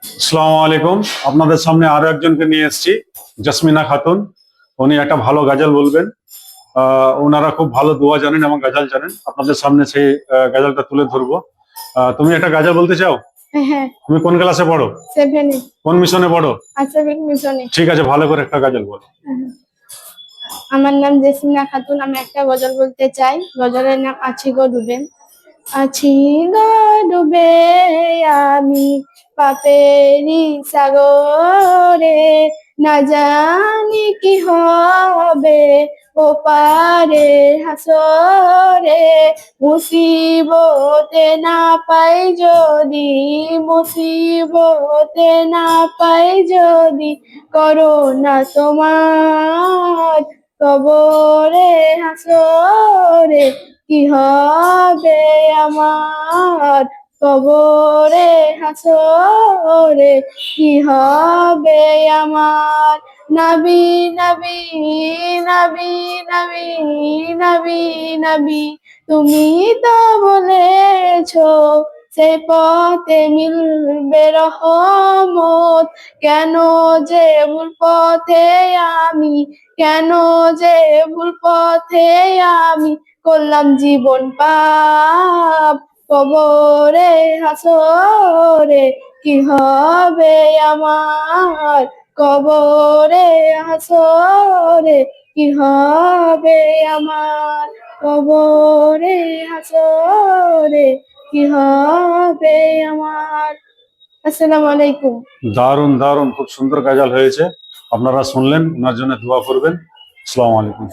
আসসালামু আলাইকুম। আপনাদের সামনে আরো একজনকে নিয়ে এসেছি, জসমিনা খাতুন। উনি একটা ভালো গাজাল বলবেন। ওনারা খুব ভালো দোয়া জানেন এবং গাজাল জানেন। আপনাদের সামনে সেই গাজালটা তুলে ধরবো। তুমি একটা গাজাল বলতে চাও? হ্যাঁ। তুমি কোন ক্লাসে পড়ো? 7 এ। কোন মিশনে পড়ো? আসামিক মিশনে। ঠিক আছে, ভালো করে একটা গাজাল বলো। আমার নাম জেসমিনা খাতুন। আমি একটা গজল বলতে চাই। গজলের নাম আছি গো ডুবে। আছি গো ডুবে আমি পাপেরি সাগরে, না জানি কি হবে ও পারে হাসরে। মুসিবতে না পাই যদি, মুসিবতে না পাই যদি, করো না তোমার কবরে হাসরে। কি হবে আমার কবরে হাসরে, কি হবে আমার। নবী নবী নবী নবী নবী নবী, তুমি তো বলেছো সে পথে মিলবে রহমত। কেন যে ভুল পথে আমি, কেন যে ভুল পথে আমি করলাম জীবন পাপ। কবরে হাসরে কি হবে আমার, কবরে হাসরে কি হবে আমার, কবরে হাসরে কি হবে আমার। আসসালামু আলাইকুম। দারুণ দারুণ, খুব সুন্দর গাজাল হয়েছে। আপনারা শুনলেন, ওনার জন্য দোয়া করবেন। আসসালামু আলাইকুম।